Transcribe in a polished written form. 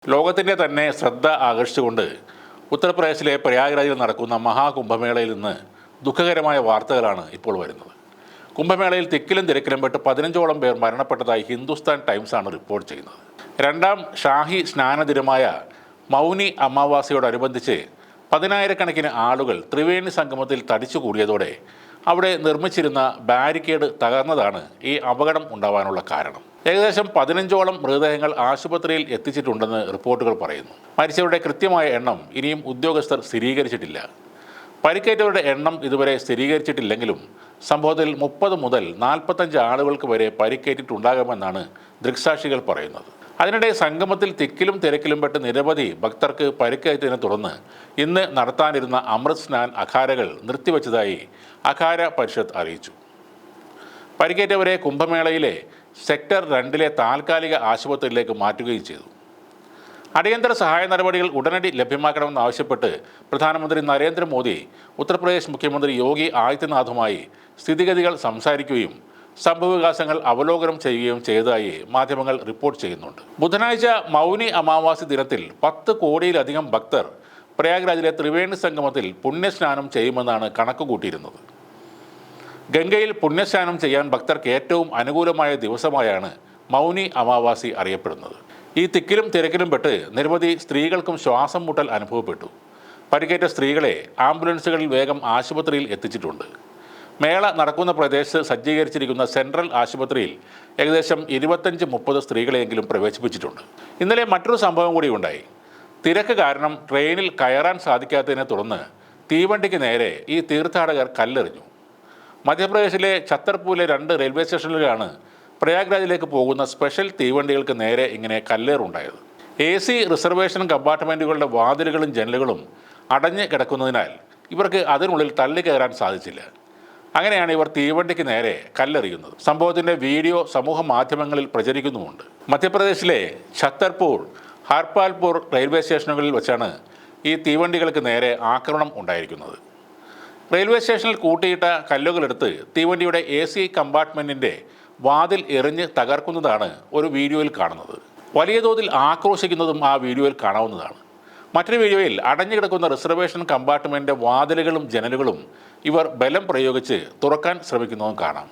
ലോകത്തിൻ്റെ തന്നെ ശ്രദ്ധ ആകർഷിച്ചുകൊണ്ട് ഉത്തർപ്രദേശിലെ പ്രയാഗ്രാജിൽ നടക്കുന്ന മഹാകുംഭമേളയിൽ നിന്ന് ദുഃഖകരമായ വാർത്തകളാണ് ഇപ്പോൾ വരുന്നത്. കുംഭമേളയിൽ തിക്കിലും തിരക്കിലും പെട്ട് 15ഓളം പേർ മരണപ്പെട്ടതായി ഹിന്ദുസ്ഥാൻ ടൈംസാണ് റിപ്പോർട്ട് ചെയ്യുന്നത്. രണ്ടാം ഷാഹി സ്നാനദിനമായ മൗനി അമാവാസിയോടനുബന്ധിച്ച് 10,000-കണക്കിന് ആളുകൾ ത്രിവേണി സംഗമത്തിൽ തടിച്ചുകൂടിയതോടെ അവിടെ നിർമ്മിച്ചിരുന്ന ബാരിക്കേഡ് തകർന്നതാണ് ഈ അപകടം ഉണ്ടാവാനുള്ള കാരണം. ഏകദേശം 15ഓളം മൃതദേഹങ്ങൾ ആശുപത്രിയിൽ എത്തിച്ചിട്ടുണ്ടെന്ന് റിപ്പോർട്ടുകൾ പറയുന്നു. മരിച്ചവരുടെ കൃത്യമായ എണ്ണം ഇനിയും ഉദ്യോഗസ്ഥർ സ്ഥിരീകരിച്ചിട്ടില്ല. പരിക്കേറ്റവരുടെ എണ്ണം ഇതുവരെ സ്ഥിരീകരിച്ചിട്ടില്ലെങ്കിലും സംഭവത്തിൽ 30 മുതൽ 45 ആളുകൾക്ക് വരെ പരിക്കേറ്റിട്ടുണ്ടാകാമെന്നാണ് ദൃക്സാക്ഷികൾ പറയുന്നത്. അതിനിടെ സംഗമത്തിൽ തിക്കിലും തിരക്കിലും പെട്ട് നിരവധി ഭക്തർക്ക് പരിക്കേറ്റതിനെ തുടർന്ന് ഇന്ന് നടത്താനിരുന്ന അമൃത് സ്നാൻ അഖാരകൾ നിർത്തിവച്ചതായി അഖാര പരിഷത്ത് അറിയിച്ചു. പരിക്കേറ്റവരെ കുംഭമേളയിലെ സെക്ടർ 2-ലെ താൽക്കാലിക ആശുപത്രിയിലേക്ക് മാറ്റുകയും ചെയ്തു. അടിയന്തര സഹായ നടപടികൾ ഉടനടി ലഭ്യമാക്കണമെന്നാവശ്യപ്പെട്ട് പ്രധാനമന്ത്രി നരേന്ദ്രമോദി ഉത്തർപ്രദേശ് മുഖ്യമന്ത്രി യോഗി ആദിത്യനാഥുമായി സ്ഥിതിഗതികൾ സംസാരിക്കുകയും സംഭവവികാസങ്ങൾ അവലോകനം ചെയ്യുകയും ചെയ്തതായി മാധ്യമങ്ങൾ റിപ്പോർട്ട് ചെയ്യുന്നുണ്ട്. ബുധനാഴ്ച മൗനി അമാവാസി ദിനത്തിൽ 10 കോടിയിലധികം ഭക്തർ പ്രയാഗ്രാജിലെ ത്രിവേണി സംഗമത്തിൽ പുണ്യസ്നാനം ചെയ്യുമെന്നാണ് കണക്കുകൂട്ടിയിരുന്നത്. ഗംഗയിൽ പുണ്യസ്നാനം ചെയ്യാൻ ഭക്തർക്ക് ഏറ്റവും അനുകൂലമായ ദിവസമായാണ് മൗനി അമാവാസി അറിയപ്പെടുന്നത്. ഈ തിക്കിലും തിരക്കിലും പെട്ട് നിരവധി സ്ത്രീകൾക്കും ശ്വാസം മുട്ടൽ അനുഭവപ്പെട്ടു. പരിക്കേറ്റ സ്ത്രീകളെ ആംബുലൻസുകളിൽ വേഗം ആശുപത്രിയിൽ എത്തിച്ചിട്ടുണ്ട്. മേള നടക്കുന്ന പ്രദേശത്ത് സജ്ജീകരിച്ചിരിക്കുന്ന സെൻട്രൽ ആശുപത്രിയിൽ ഏകദേശം 25-30 സ്ത്രീകളെയെങ്കിലും പ്രവേശിപ്പിച്ചിട്ടുണ്ട്. ഇന്നലെ മറ്റൊരു സംഭവം കൂടി ഉണ്ടായി. തിരക്ക് കാരണം ട്രെയിനിൽ കയറാൻ സാധിക്കാത്തതിനെ തുടർന്ന് തീവണ്ടിക്ക് നേരെ ഈ തീർത്ഥാടകർ കല്ലെറിഞ്ഞു. മധ്യപ്രദേശിലെ ഛത്തർപൂരിലെ 2 റെയിൽവേ സ്റ്റേഷനിലാണ് പ്രയാഗ്രാജിലേക്ക് പോകുന്ന സ്പെഷ്യൽ തീവണ്ടികൾക്ക് നേരെ ഇങ്ങനെ കല്ലേറുണ്ടായത്. AC റിസർവേഷൻ കമ്പാർട്ട്മെൻറ്റുകളുടെ വാതിലുകളും ജനലുകളും അടഞ്ഞു കിടക്കുന്നതിനാൽ ഇവർക്ക് അതിനുള്ളിൽ തള്ളിക്കയറാൻ സാധിച്ചില്ല. അങ്ങനെയാണ് ഇവർ തീവണ്ടിക്ക് നേരെ കല്ലെറിയുന്നത്. സംഭവത്തിൻ്റെ വീഡിയോ സമൂഹ മാധ്യമങ്ങളിൽ പ്രചരിക്കുന്നുമുണ്ട്. മധ്യപ്രദേശിലെ ഛത്തർപൂർ, ഹർപാൽപൂർ റെയിൽവേ സ്റ്റേഷനുകളിൽ വെച്ചാണ് ഈ തീവണ്ടികൾക്ക് നേരെ ആക്രമണം ഉണ്ടായിരിക്കുന്നത്. റെയിൽവേ സ്റ്റേഷനിൽ കൂട്ടിയിട്ട കല്ലുകളെടുത്ത് തീവണ്ടിയുടെ AC കമ്പാർട്ട്മെൻറ്റിൻ്റെ വാതിൽ എറിഞ്ഞ് തകർക്കുന്നതാണ് ഒരു വീഡിയോയിൽ കാണുന്നത്. വലിയ തോതിൽ ആക്രോശിക്കുന്നതും ആ വീഡിയോയിൽ കാണാവുന്നതാണ്. മറ്റൊരു വീഡിയോയിൽ അടഞ്ഞു കിടക്കുന്ന റിസർവേഷൻ കമ്പാർട്ട്മെൻറ്റിൻ്റെ വാതിലുകളും ജനലുകളും ഇവർ ബലം പ്രയോഗിച്ച് തുറക്കാൻ ശ്രമിക്കുന്നതും കാണാം.